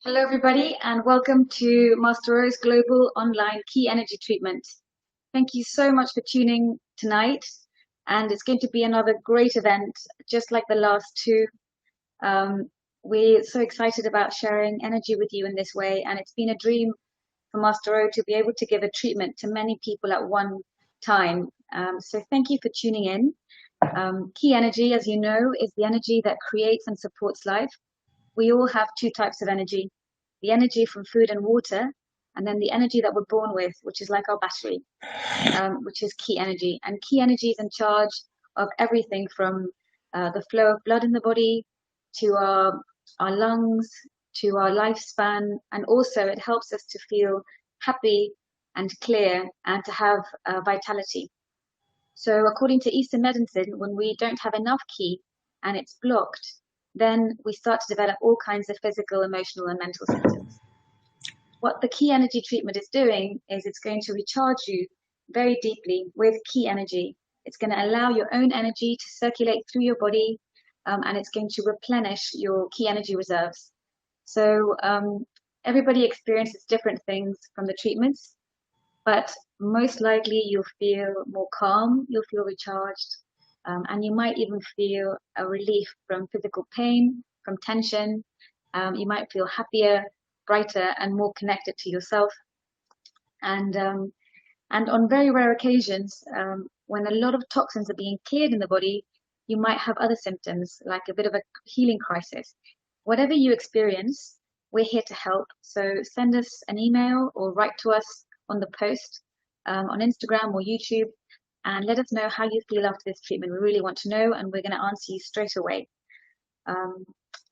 Hello, everybody, and welcome to Master O's Global Online Key Energy Treatment. Thank you so much for tuning tonight, and it's going to be another great event, just like the last two. We're so excited about sharing energy with you in this way, and it's been a dream for Master O to be able to give a treatment to many people at one time. So thank you for tuning in. Key energy, as you know, is the energy that creates and supports life. We all have two types of energy: the energy from food and water, and then the energy that we're born with, which is like our battery, which is key energy. And key energy is in charge of everything from the flow of blood in the body to our lungs, to our lifespan, and also it helps us to feel happy and clear and to have vitality. So according to Eastern medicine, when we don't have enough key and it's blocked, then we start to develop all kinds of physical, emotional, and mental symptoms. What the key energy treatment is doing is it's going to recharge you very deeply with key energy. It's going to allow your own energy to circulate through your body, and it's going to replenish your key energy reserves. So everybody experiences different things from the treatments, but most likely you'll feel more calm, you'll feel recharged, and you might even feel a relief from physical pain, from tension. You might feel happier, brighter, and more connected to yourself. And on very rare occasions, when a lot of toxins are being cleared in the body, you might have other symptoms, like a bit of a healing crisis. Whatever you experience, we're here to help. So send us an email or write to us on the post on Instagram or YouTube, and let us know how you feel after this treatment. We really want to know, and we're going to answer you straight away.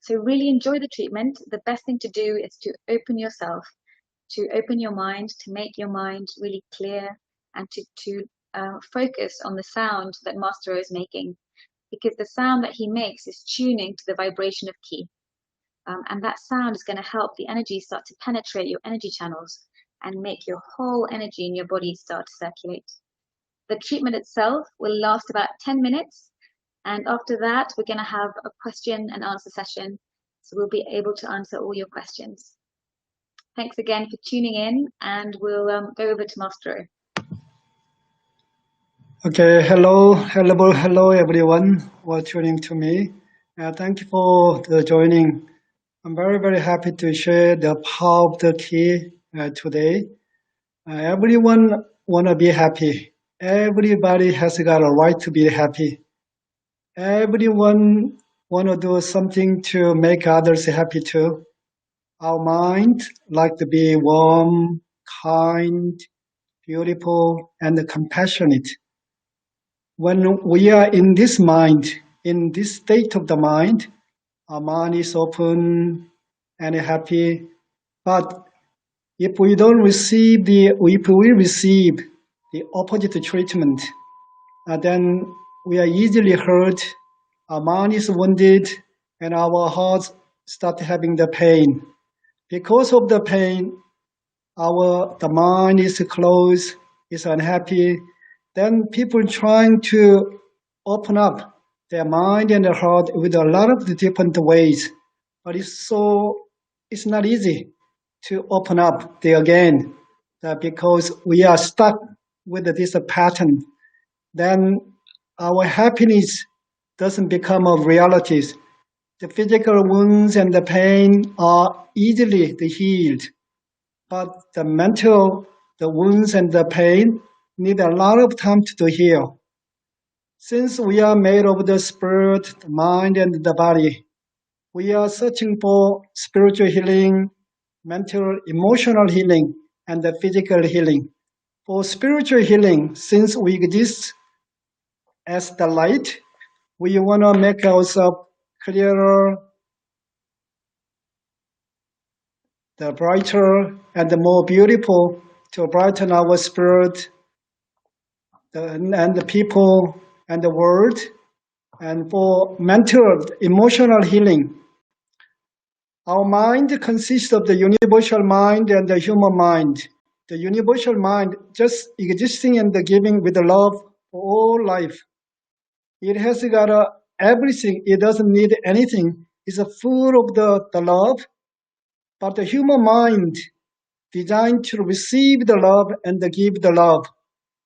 So really enjoy the treatment. The best thing to do is to open yourself, to open your mind, to make your mind really clear, and to focus on the sound that Master O is making, because the sound that he makes is tuning to the vibration of Ki. And that sound is going to help the energy start to penetrate your energy channels and make your whole energy in your body start to circulate. The treatment itself will last about 10 minutes. And after that, we're going to have a question and answer session. So we'll be able to answer all your questions. Thanks again for tuning in, and we'll go over to Master O. Okay, hello everyone who are tuning to me. Thank you for the joining. I'm very happy to share the power of the key today. Everyone wanna be happy. Everybody has got a right to be happy. Everyone wanna do something to make others happy too. Our mind like to be warm, kind, beautiful, and compassionate. When we are in this mind, in this state of the mind, our mind is open and happy. But if we receive the opposite treatment, then we are easily hurt. Our mind is wounded, and our hearts start having the pain. Because of the pain, the mind is closed, is unhappy. Then people trying to open up their mind and their heart with a lot of the different ways, but it's not easy to open up there again, because we are stuck with this pattern. Then our happiness doesn't become a reality. The physical wounds and the pain are easily healed, but the mental, the wounds and the pain need a lot of time to heal. Since we are made of the spirit, the mind, and the body, we are searching for spiritual healing, mental, emotional healing, and the physical healing. For spiritual healing, since we exist as the light, we want to make ourselves clearer, the brighter, and the more beautiful to brighten our spirit and the people and the world. And for mental, emotional healing, our mind consists of the universal mind and the human mind. The universal mind just existing and giving with love for all life. It has got everything. It doesn't need anything. It's full of the love, But the human mind designed to receive the love and give the love.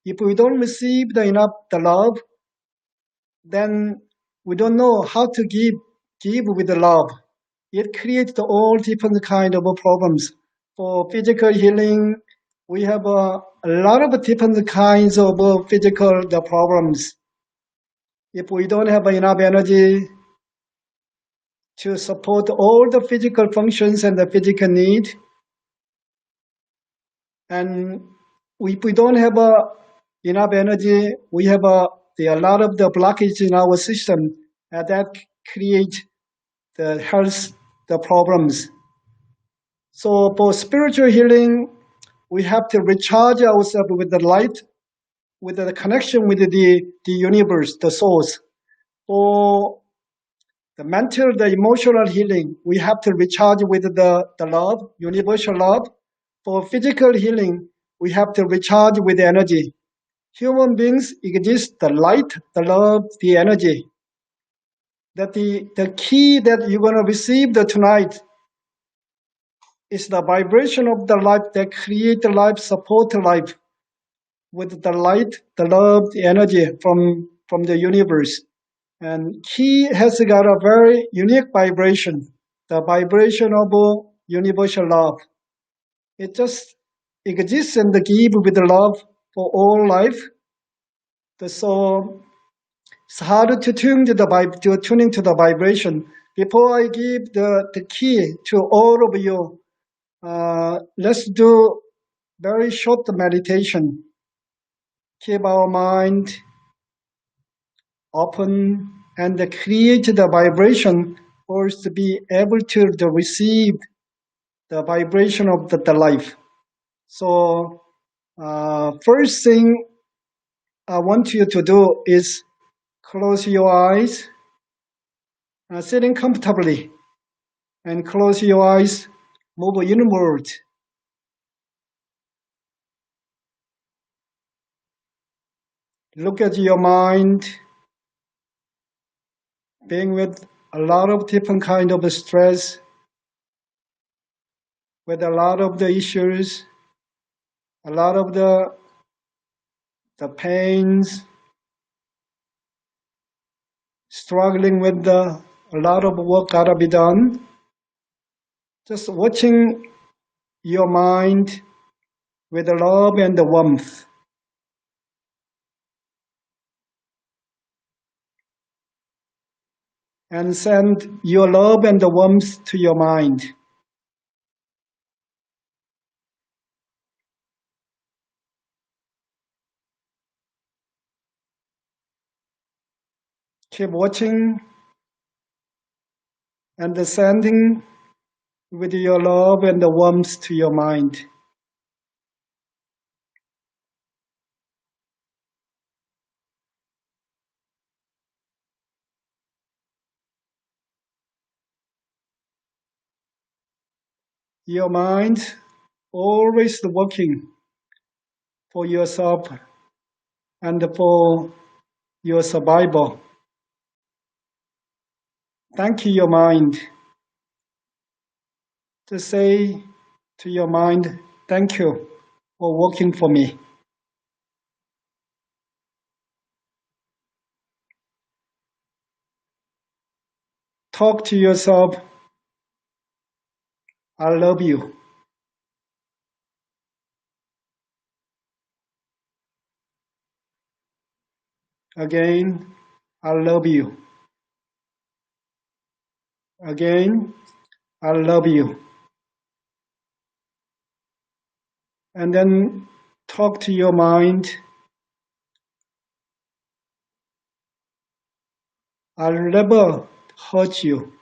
If we don't receive enough the love, then we don't know how to give with the love. It creates all different kind of problems. For physical healing, we have a lot of different kinds of physical problems. If we don't have enough energy to support all the physical functions and the physical need, and if we don't have enough energy, we have a lot of the blockage in our system, and that create the health the problems. So for spiritual healing, we have to recharge ourselves with the light, with the connection with the universe, the source. For the mental, the emotional healing, we have to recharge with the love, universal love. For physical healing, we have to recharge with energy. Human beings exist the light, the love, the energy. That the key that you're going to receive tonight is the vibration of the life that create the life, support life with the light, the love, the energy from the universe. And key has got a very unique vibration, the vibration of universal love. It just exists and give with the love for all life. So it's hard to tune to tuning to the vibration. Before I give the key to all of you, let's do very short meditation. Keep our mind open and create the vibration for us to be able to receive the vibration of the life. So first thing I want you to do is close your eyes, sitting comfortably, and close your eyes, move inward. Look at your mind, being with a lot of different kind of stress, with a lot of the issues, a lot of the pains, struggling with a lot of work gotta be done. Just watching your mind with the love and the warmth. And send your love and the warmth to your mind. Keep watching and sending with your love and the warmth to your mind. Your mind always working for yourself and for your survival. Thank you, your mind. To say to your mind, thank you for working for me. Talk to yourself, I love you. Again, I love you. Again, I love you. And then talk to your mind, I'll never hurt you.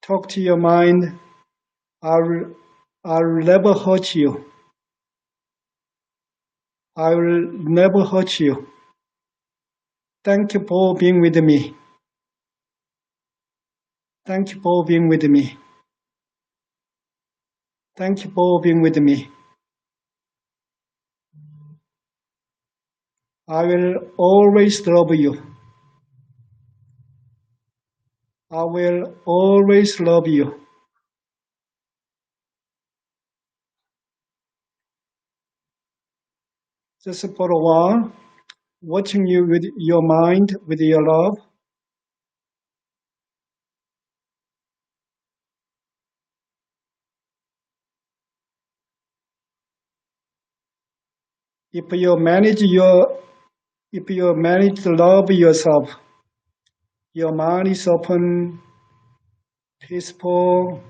Talk to your mind, I'll never hurt you. I will never hurt you. Thank you for being with me. Thank you for being with me. Thank you for being with me. I will always love you. I will always love you. just for a while, watching you with your mind, with your love. If you manage to love yourself, your mind is open, peaceful,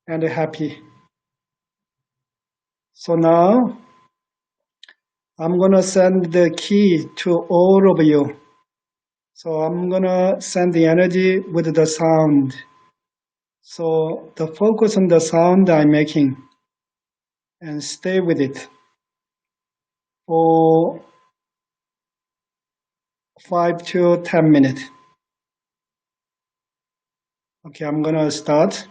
and happy. So now I'm gonna send the key to all of you. So I'm gonna send the energy with the sound. So the focus on the sound I'm making and stay with it for 5 to 10 minutes. Okay, I'm gonna start.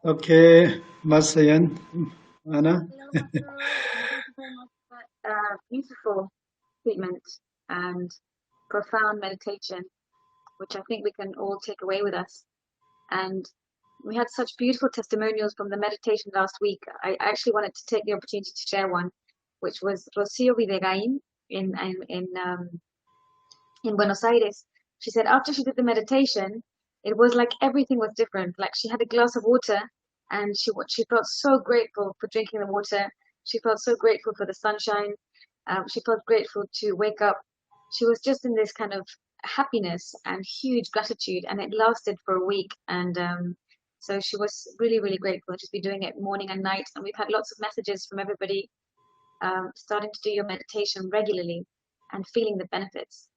Okay, Masayan, Anna. Hello, Master Roy. Thank you very much for that beautiful treatment and profound meditation, which I think we can all take away with us. And we had such beautiful testimonials from the meditation last week. I actually wanted to take the opportunity to share one, which was Rocio Videgain in Buenos Aires. She said after she did the meditation, it was like everything was different. Like she had a glass of water, and she felt so grateful for drinking the water. She felt so grateful for the sunshine. She felt grateful to wake up. She was just in this kind of happiness and huge gratitude, and it lasted for a week. And so she was really, really grateful. She's been doing it morning and night, and we've had lots of messages from everybody starting to do your meditation regularly and feeling the benefits.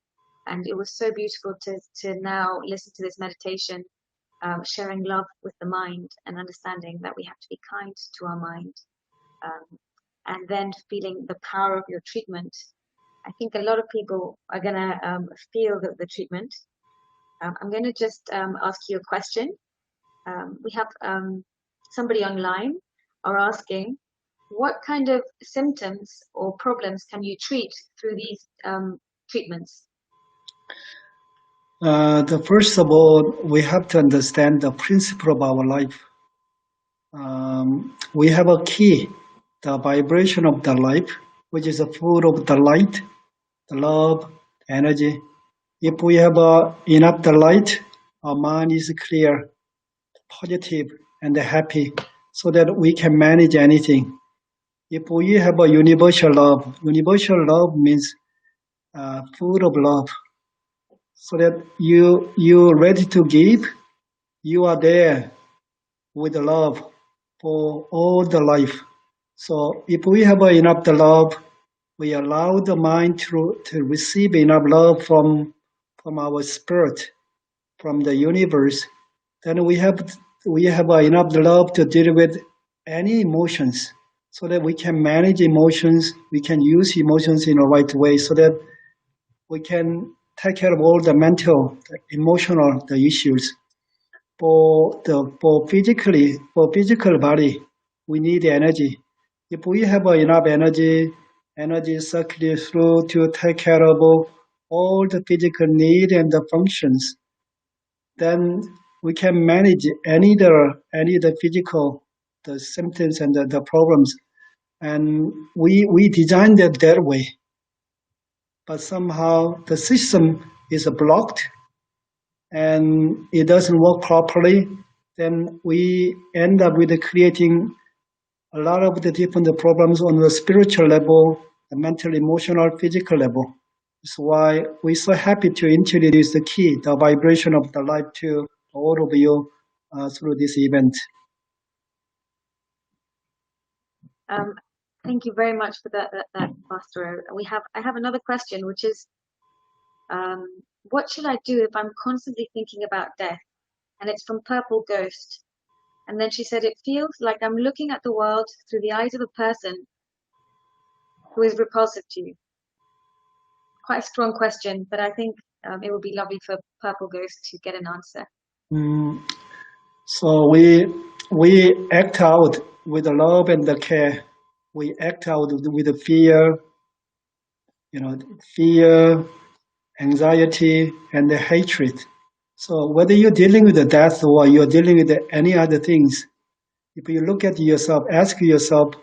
And it was so beautiful to now listen to this meditation, sharing love with the mind and understanding that we have to be kind to our mind, um, and then feeling the power of your treatment. I think a lot of people are going to feel the treatment. I'm going to just ask you a question. We have somebody online are asking, what kind of symptoms or problems can you treat through these treatments? The first of all, we have to understand the principle of our life. We have a key, the vibration of the life, which is full of the light, the love, energy. If we have enough the light, our mind is clear, positive, and happy, so that we can manage anything. If we have a universal love means full of love, so that you ready to give, you are there with love for all the life. So if we have enough the love, we allow the mind to receive enough love from our spirit, from the universe, then we have enough love to deal with any emotions, so that we can manage emotions, we can use emotions in the right way, so that we can take care of all the mental, the emotional, the issues. For physical body, we need energy. If we have enough energy circulate through to take care of all the physical need and the functions, then we can manage any the physical, the symptoms and the problems, and we designed it that way. But somehow the system is blocked and it doesn't work properly, then we end up with creating a lot of the different problems on the spiritual level, the mental, emotional, physical level. That's why we're so happy to introduce the key, the vibration of the life to all of you through this event. Thank you very much for that, Master. I have another question, which is, what should I do if I'm constantly thinking about death? And it's from Purple Ghost. And then she said, it feels like I'm looking at the world through the eyes of a person who is repulsive to you. Quite a strong question, but I think it would be lovely for Purple Ghost to get an answer. So we act out with the love and the care. We act out with the fear, anxiety, and the hatred. So whether you're dealing with the death or you're dealing with any other things, if you look at yourself, ask yourself,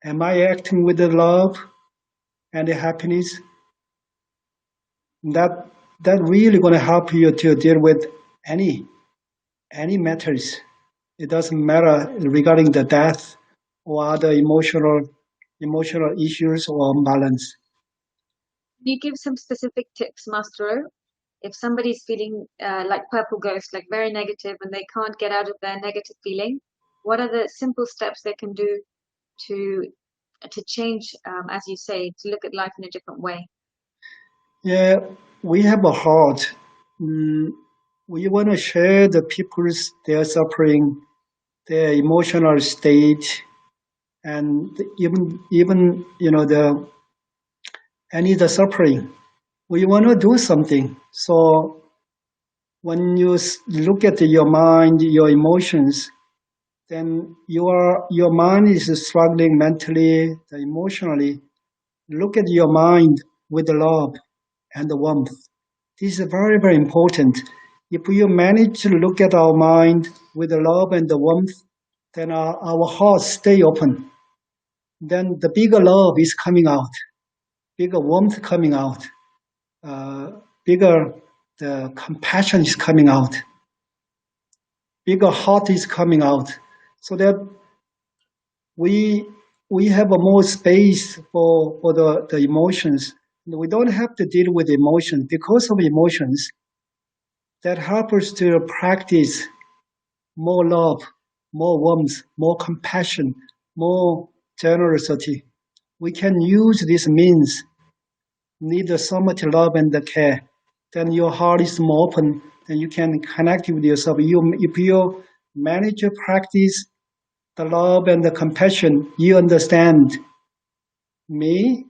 am I acting with the love and the happiness? That really going to help you to deal with any matters. It doesn't matter regarding the death or other emotional issues or imbalance. Can you give some specific tips, Master? If somebody's feeling like Purple Ghost, like very negative, and they can't get out of their negative feeling, what are the simple steps they can do to change, as you say, to look at life in a different way? Yeah, we have a heart. We want to share the people's their suffering, their emotional state, and even the the suffering. We want to do something. So when you look at your mind, your emotions, then your mind is struggling mentally, emotionally. Look at your mind with love and warmth. This is very, very important. If you manage to look at our mind with love and warmth, then our hearts stay open. Then the bigger love is coming out, bigger warmth coming out, bigger the compassion is coming out, bigger heart is coming out, so that we have a more space for the emotions. We don't have to deal with emotions because of emotions. That help us to practice more love, more warmth, more compassion, more generosity. We can use these means, need so much love and care. Then your heart is more open, and you can connect with yourself. If you manage to practice the love and the compassion, you understand me.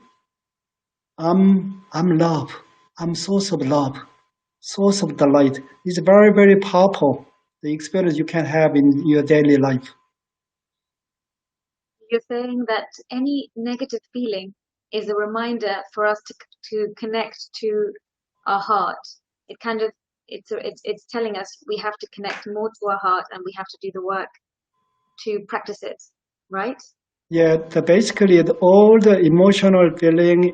I'm love. I'm source of love, source of delight. It's very, very powerful. The experience you can have in your daily life. You're saying that any negative feeling is a reminder for us to connect to our heart. It kind of it's telling us we have to connect more to our heart and we have to do the work to practice it, right? Yeah, basically all the emotional feeling,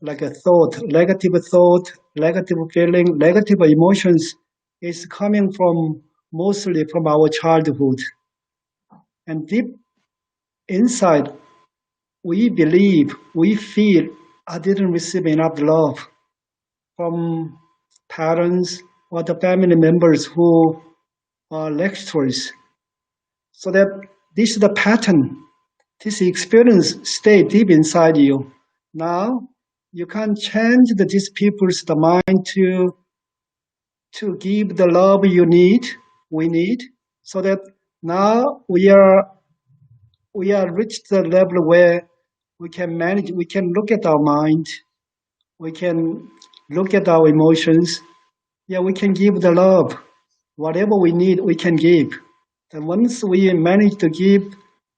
like a thought, negative feeling, negative emotions is coming from mostly from our childhood. And deep inside, we believe, we feel, I didn't receive enough love from parents or the family members who are lecturers. So that this is the pattern, this experience stay deep inside you. Now you can change these people's the mind to give the love we need, so that now we are reached the level where we can manage, we can look at our mind, we can look at our emotions. Yeah, we can give the love. Whatever we need, we can give. And once we manage to give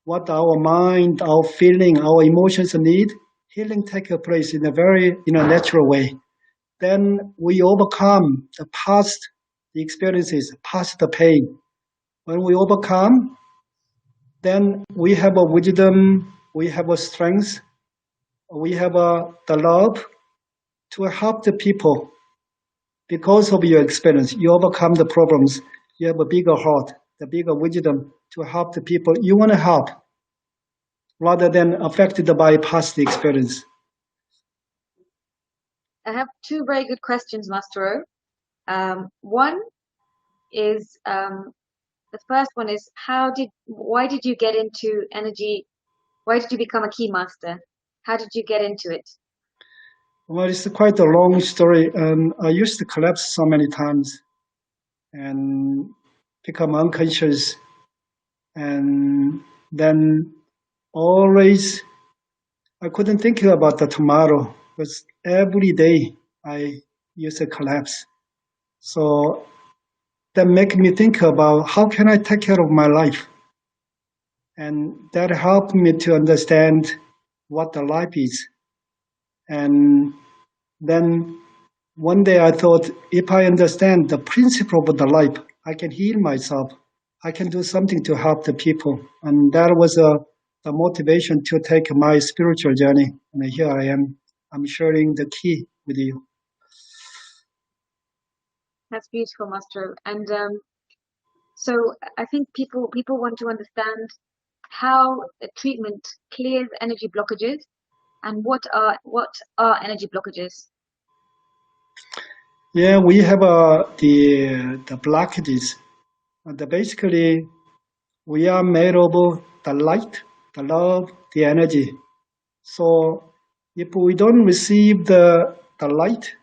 what our mind, our feeling, our emotions need, healing takes place in a natural way. Then we overcome the past experiences, past the pain. When we overcome, then we have a wisdom, we have a strength, we have the love to help the people. Because of your experience, you overcome the problems. You have a bigger heart, the bigger wisdom to help the people you want to help, rather than affected by past experience. I have two very good questions, Master O. One is the first one is why did you get into energy? Why did you become a key master? How did you get into it? Well, it's quite a long story. I used to collapse so many times and become unconscious, and then always I couldn't think about the tomorrow, because every day I used to collapse. So that make me think about how can I take care of my life, and that helped me to understand what the life is. And then one day I thought, if I understand the principle of the life, I can heal myself. I can do something to help the people. And that was the motivation to take my spiritual journey. And here I am. I'm sharing the key with you. That's beautiful, Master O. And so I think people want to understand how a treatment clears energy blockages and what are energy blockages. Yeah, we have the blockages. Basically, we are made of the light, the love, the energy. So if we don't receive the light,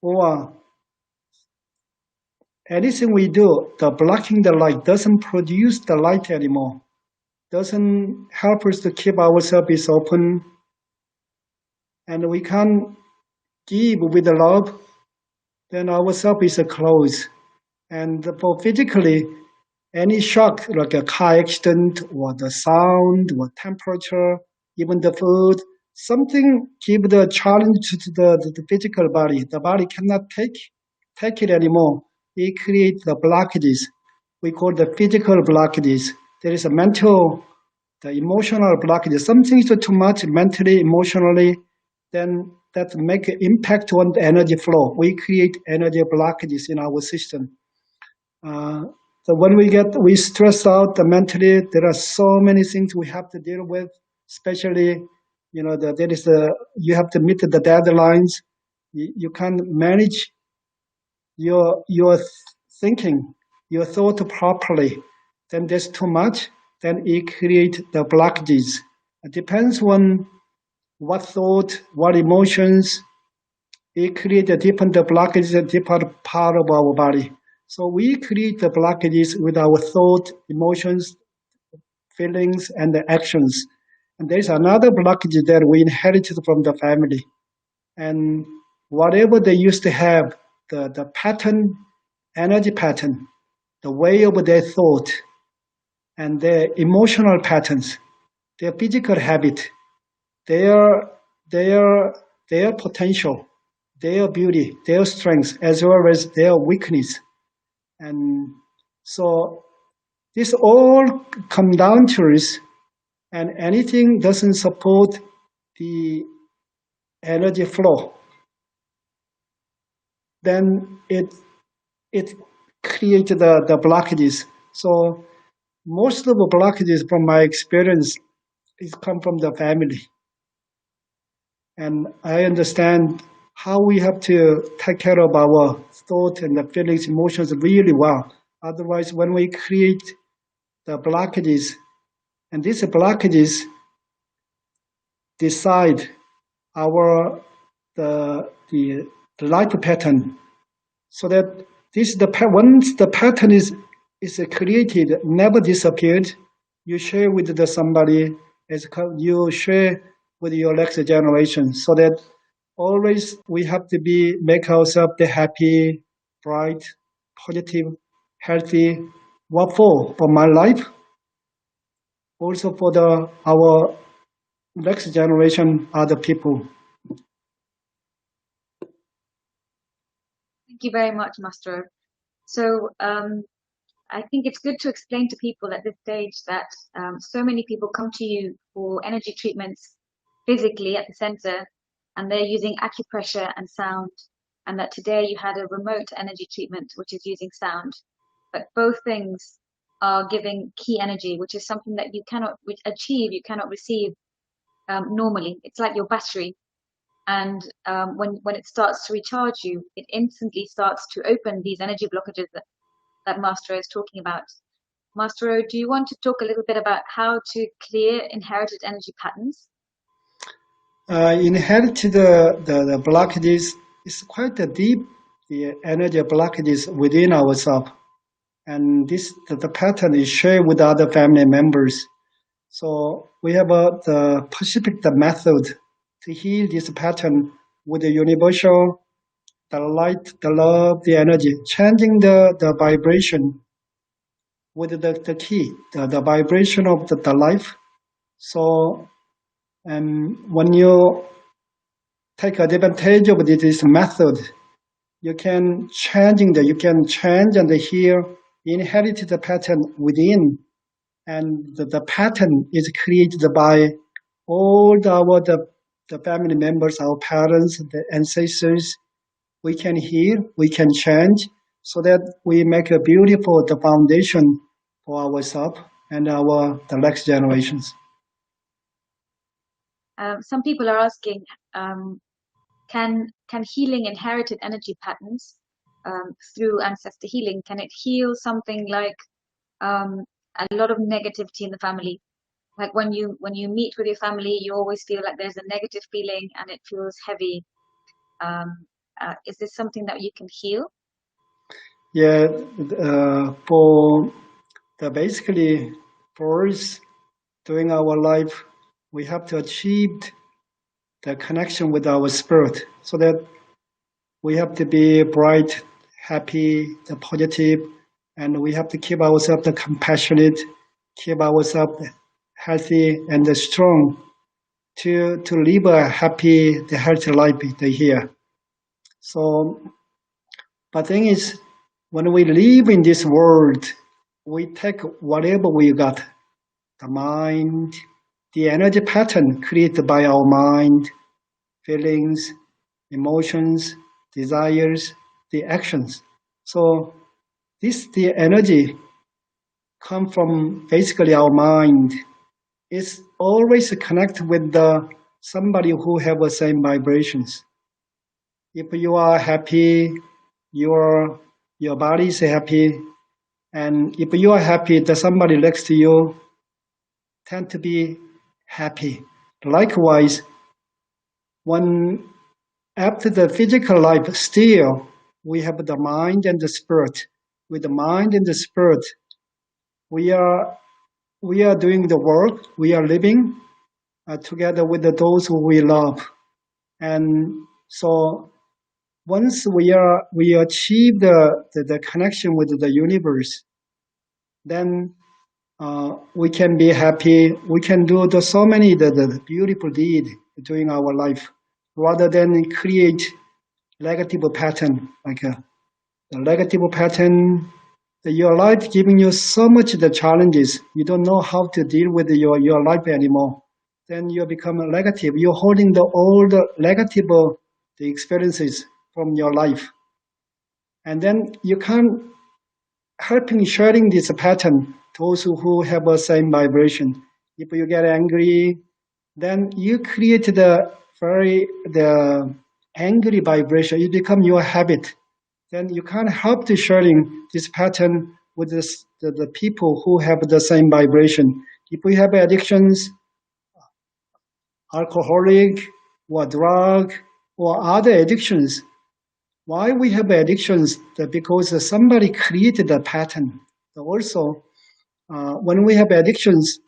or anything we do, the blocking the light doesn't produce the light anymore, doesn't help us to keep ourselves open, and we can't give with the love, then ourselves is closed. And for physically, any shock, like a car accident or the sound or temperature, even the food, something give the challenge to the physical body. The body cannot take it anymore. It creates the blockages. We call the physical blockages. There is a mental, the emotional blockages. Something is too much mentally, emotionally, then that make an impact on the energy flow. We create energy blockages in our system. Uh, so when we stress out mentally, there are so many things we have to deal with, especially, you have to meet the deadlines. You can't manage your thinking, your thought properly. Then there's too much, then it creates the blockages. It depends on what thought, what emotions, it creates a different blockages in different part of our body. So we create the blockages with our thought, emotions, feelings, and the actions. And there's another blockage that we inherited from the family. And whatever they used to have, the pattern, energy pattern, the way of their thought, and their emotional patterns, their physical habit, their their their potential, their beauty, their strength, as well as their weakness. And so this all come down to us, and anything doesn't support the energy flow, then it creates the blockages. So most of the blockages from my experience is come from the family. And I understand how we have to take care of our thoughts and the feelings, emotions really well. Otherwise, when we create the blockages, and these blockages decide our the life pattern, so that once the pattern is created, never disappeared. You share with somebody, you share with your next generation, so that always we have to make ourselves happy, bright, positive, healthy. What for my life, also for our next generation, other people. Thank you very much, Master. So I think it's good to explain to people at this stage that so many people come to you for energy treatments physically at the center, and they're using acupressure and sound, and that today you had a remote energy treatment, which is using sound. But both things are giving key energy, which is something that you cannot achieve, you cannot receive normally. It's like your battery. And when it starts to recharge you, it instantly starts to open these energy blockages that Master is talking about. Master O, do you want to talk a little bit about how to clear inherited energy patterns? Inherited the blockages is quite a deep the energy blockages within ourselves, and the pattern is shared with other family members. So we have the Pacific the method to heal this pattern with the universal, the light, the love, the energy, changing the vibration with the key, the vibration of the life. So when you take advantage of this method, you can change and heal inherited pattern within, and the pattern is created by all the family members, our parents, the ancestors. We can heal, we can change, so that we make a beautiful the foundation for ourselves and the next generations. Some people are asking, can healing inherited energy patterns through ancestor healing, can it heal something like a lot of negativity in the family? Like when you meet with your family, you always feel like there's a negative feeling and it feels heavy. Is this something that you can heal? Yeah, for basically for us during our life, we have to achieve the connection with our spirit, so that we have to be bright, happy, the positive, and we have to keep ourselves compassionate, keep ourselves healthy and strong to live a happy, the healthy life here. So, but thing is, when we live in this world, we take whatever we got, the mind, the energy pattern created by our mind, feelings, emotions, desires, the actions. So the energy come from basically our mind. It's always connected with somebody who have the same vibrations. If you are happy, your body is happy, and if you are happy, the somebody next to you tend to be happy. Likewise, when after the physical life, still we have the mind and the spirit. With the mind and the spirit, we are doing the work. We are living together with those who we love, and so once we achieve the connection with the universe, then we can be happy. We can do so many the beautiful deed during our life, rather than create negative pattern like the negative pattern. Your life giving you so much the challenges. You don't know how to deal with your life anymore. Then you become negative. You're holding all the negative the experiences from your life, and then you can't helping sharing this pattern to those who have the same vibration. If you get angry, then you create the angry vibration. It become your habit. Then you can't help to sharing this pattern with the people who have the same vibration. If we have addictions, alcoholic or drug or other addictions, why we have addictions? Because somebody created a pattern. Also, when we have addictions,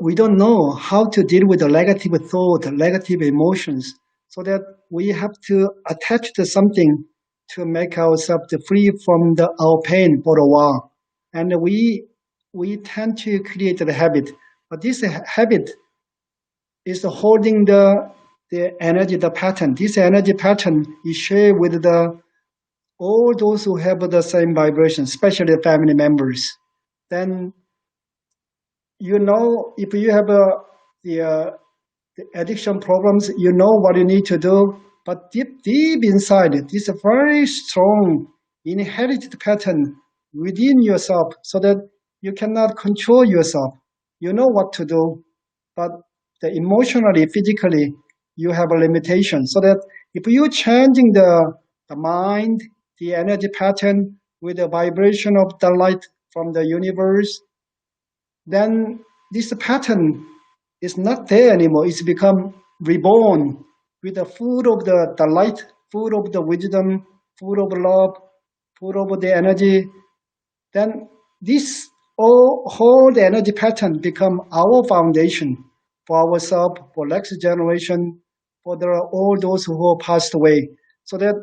we don't know how to deal with the negative thought, negative emotions, so that we have to attach to something to make ourselves free from our pain for a while. And we tend to create the habit, but this habit is holding the energy, the pattern. This energy pattern is shared with all those who have the same vibration, especially the family members. Then if you have the addiction problems, you know what you need to do. But deep inside, this is a very strong inherited pattern within yourself, so that you cannot control yourself. You know what to do, but emotionally, physically, you have a limitation. So that if you changing the mind, the energy pattern with the vibration of the light from the universe, then this pattern is not there anymore. It's become reborn with the food of the light, food of the wisdom, food of love, food of the energy. Then this whole the energy pattern become our foundation for ourselves, for next generation, for all those who have passed away, so that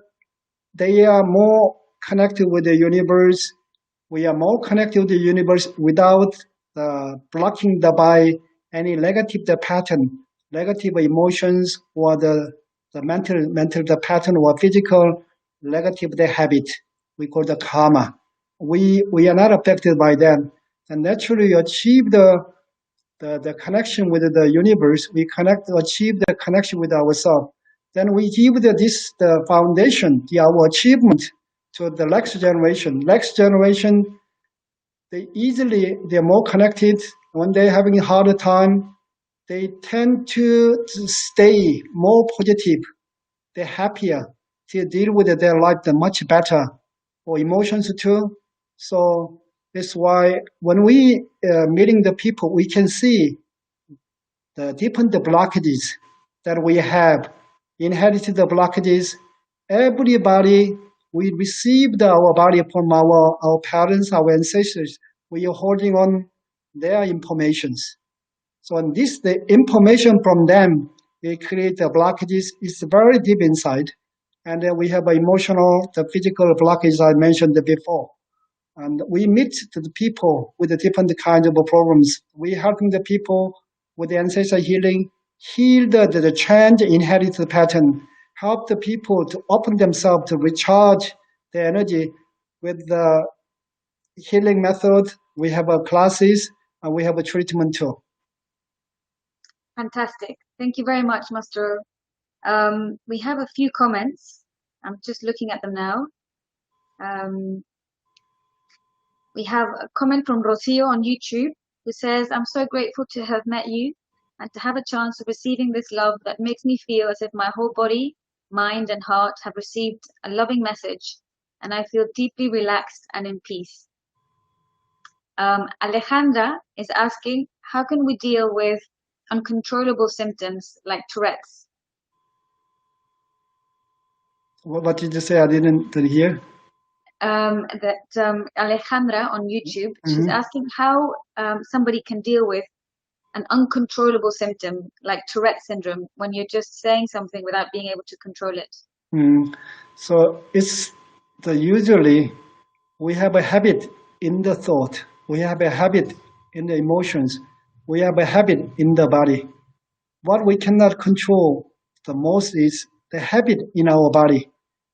they are more connected with the universe. We are more connected with the universe without blocking by any negative pattern, negative emotions, or the mental the pattern, or physical negative habit. We call the karma. We are not affected by that, and naturally achieve the connection with the universe. We achieve the connection with ourselves. Then we give the foundation, our achievement, to the next generation. Next generation, they're more connected. When they're having a harder time, they tend to stay more positive. They're happier to deal with their life much better, or emotions too. So that's why when we meeting the people, we can see the different blockages that we have, inherited the blockages. Everybody, we received our body from our parents, our ancestors. We are holding on their informations. So on the information from them, they create the blockages. It's very deep inside. And then we have emotional, the physical blockages I mentioned before. And we meet to the people with the different kinds of problems. We helping the people with the ancestral healing, heal the change inherited pattern, help the people to open themselves to recharge their energy with the healing method. We have classes and we have a treatment too. Fantastic. Thank you very much, Master. We have a few comments. I'm just looking at them now. We have a comment from Rocio on YouTube who says, I'm so grateful to have met you and to have a chance of receiving this love that makes me feel as if my whole body, mind, and heart have received a loving message, and I feel deeply relaxed and in peace. Alejandra is asking, how can we deal with uncontrollable symptoms like Tourette's? What did you say? I didn't hear. Alejandra on YouTube, she's asking how somebody can deal with an uncontrollable symptom like Tourette syndrome when you're just saying something without being able to control it. So it's usually we have a habit in the thought, we have a habit in the emotions, we have a habit in the body. What we cannot control the most is the habit in our body.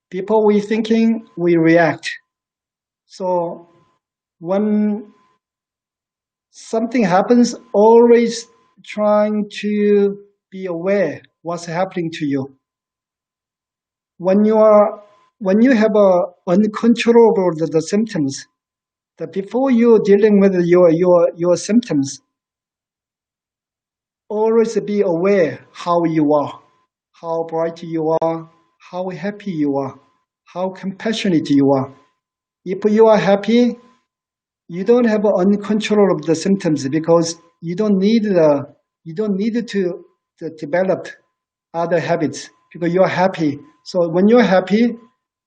Before we thinking, we react. So when something happens, always trying to be aware what's happening to you. When you have uncontrollable the symptoms, that before you dealing with your symptoms, always be aware how you are, how bright you are, how happy you are, how compassionate you are. If you are happy, you don't have uncontrollable the symptoms because you don't need to develop other habits because you're happy. So when you're happy,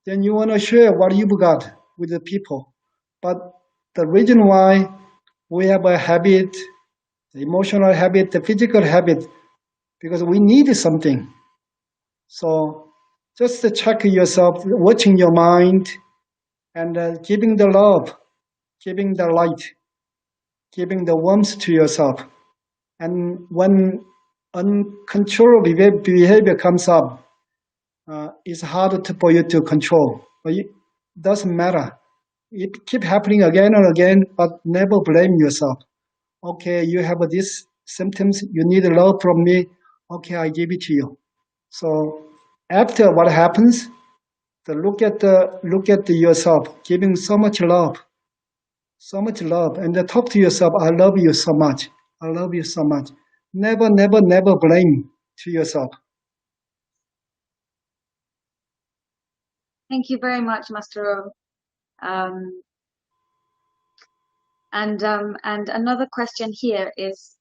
then you want to share what you've got with the people. But the reason why we have a habit, the emotional habit, the physical habit, because we need something. So just to check yourself, watching your mind, and giving the love, giving the light, giving the warmth to yourself. And when uncontrollable behavior comes up, it's hard for you to control. But it doesn't matter. It keep happening again and again, but never blame yourself. Okay, you have these symptoms. You need love from me. Okay, I give it to you. So after what happens, look at yourself, giving so much love, and then talk to yourself. I love you so much. I love you so much. Never blame to yourself. Thank you very much, Master. And another question here is,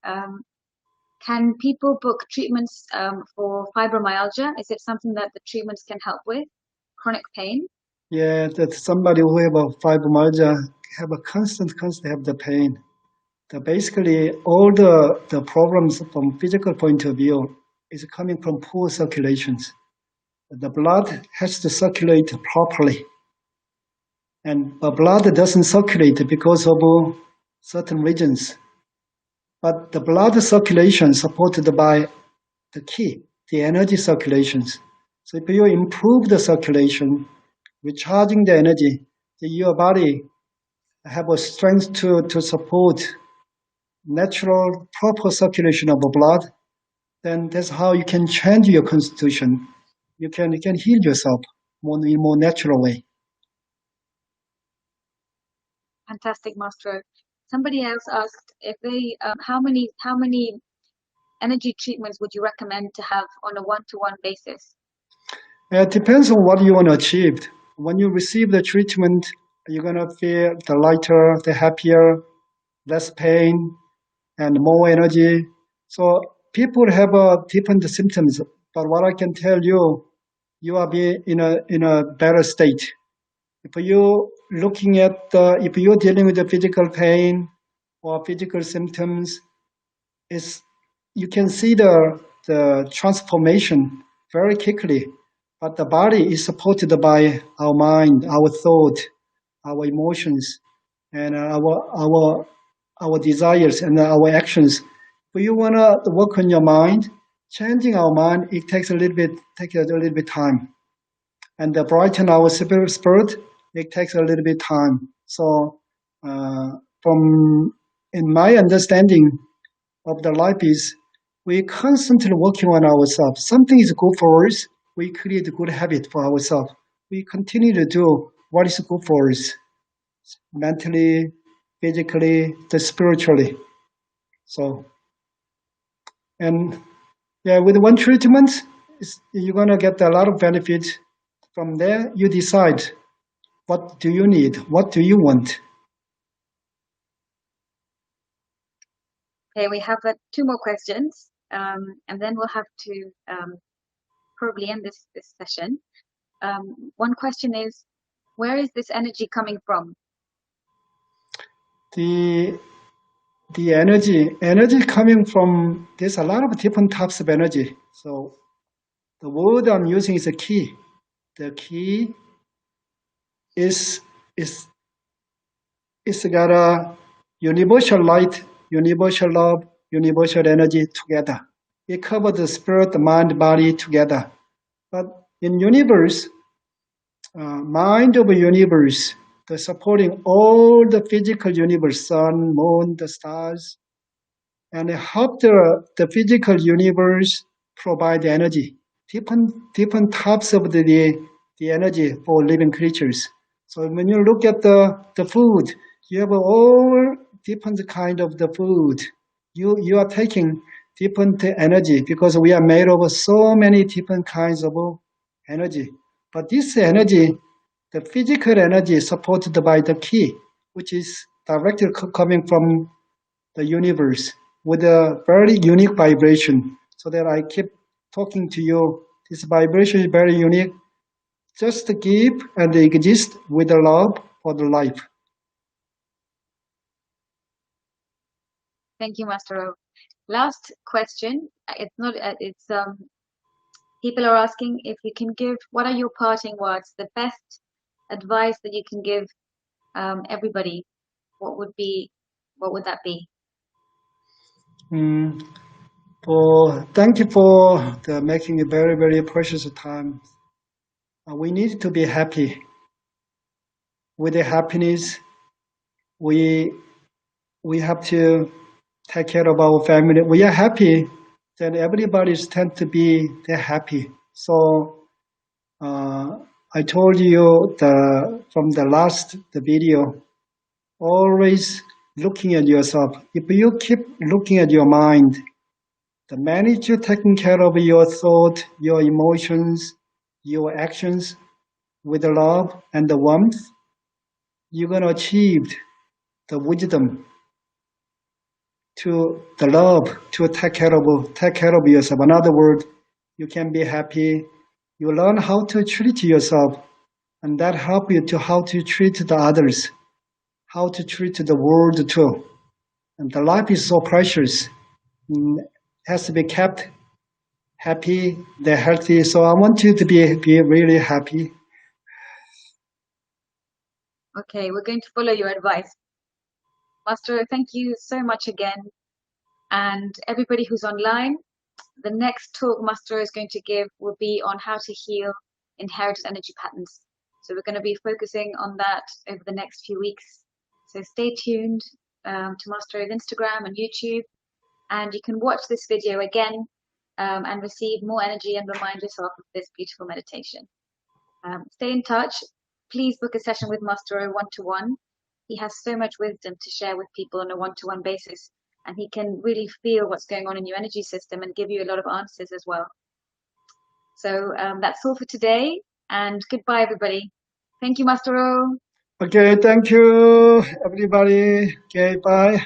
can people book treatments for fibromyalgia? Is it something that the treatments can help with? Chronic pain? Yeah, that somebody who have a fibromyalgia have a constant have the pain. Basically, all the problems from physical point of view is coming from poor circulations. The blood has to circulate properly. And the blood doesn't circulate because of certain regions. But the blood circulation supported by the key, the energy circulations. So if you improve the circulation, recharging the energy, your body have a strength to support natural, proper circulation of the blood, then that's how you can change your constitution. You can heal yourself in more natural way. Fantastic, Master. Somebody else asked if they how many energy treatments would you recommend to have on a one-to-one basis? It depends on what you want to achieve. When you receive the treatment, you're gonna feel the lighter, the happier, less pain, and more energy. So people have different symptoms, but what I can tell you, you are in a better state. If you're looking at if you're dealing with the physical pain or physical symptoms, you can see the transformation very quickly. But the body is supported by our mind, our thought, our emotions. and our desires and our actions. If you wanna work on your mind, changing our mind, it takes a little bit time, and to brighten our spirit, it takes a little bit time. So, from in my understanding of the life is, we constantly working on ourselves. Something is good for us, we create a good habit for ourselves. We continue to do what is good for us, mentally, physically, the spiritually. So, and yeah, with one treatment, you're gonna get a lot of benefit. From there, you decide what do you need, what do you want. Okay, we have two more questions, and then we'll have to probably end this session. One question is, where is this energy coming from? The energy coming from, there's a lot of different types of energy. So the word I'm using is a key. The key is got a universal light, universal love, universal energy together. It covers the spirit, the mind, body together. But in universe, mind of a universe, the supporting all the physical universe, sun, moon, the stars, and help the physical universe provide energy, different types of the energy for living creatures. So when you look at the food, you have all different kind of the food. You are taking different energy because we are made of so many different kinds of energy. But this energy, the physical energy, is supported by the key, which is directly coming from the universe with a very unique vibration. So that I keep talking to you. This vibration is very unique. Just give and exist with the love for the life. Thank you, Master O. Last question. It's not. It's people are asking if you can give. What are your parting words? The best advice that you can give everybody. What would be? What would that be? Thank you for making a very, very precious time. We need to be happy. With the happiness, we have to take care of our family. We are happy, then everybody tend to be happy. So I told you from the last video, always looking at yourself. If you keep looking at your mind, the minute you're taking care of your thought, your emotions, your actions with the love and the warmth, you're going to achieve the wisdom to the love to take care of yourself. In other words, you can be happy. You learn how to treat yourself, and that help you to how to treat the others, how to treat the world too. And the life is so precious, has to be kept happy, they're healthy. So I want you to be really happy. Okay, we're going to follow your advice. Master, thank you so much again. And everybody who's online, the next talk Master is going to give will be on how to heal inherited energy patterns. So we're going to be focusing on that over the next few weeks. So stay tuned to Master's Instagram and YouTube, and you can watch this video again and receive more energy and remind yourself of this beautiful meditation. Stay in touch. Please book a session with Master O one-to-one. He has so much wisdom to share with people on a one-to-one basis, and he can really feel what's going on in your energy system and give you a lot of answers as well. So that's all for today, and goodbye, everybody. Thank you, Master O. Okay, thank you, everybody. Okay, bye.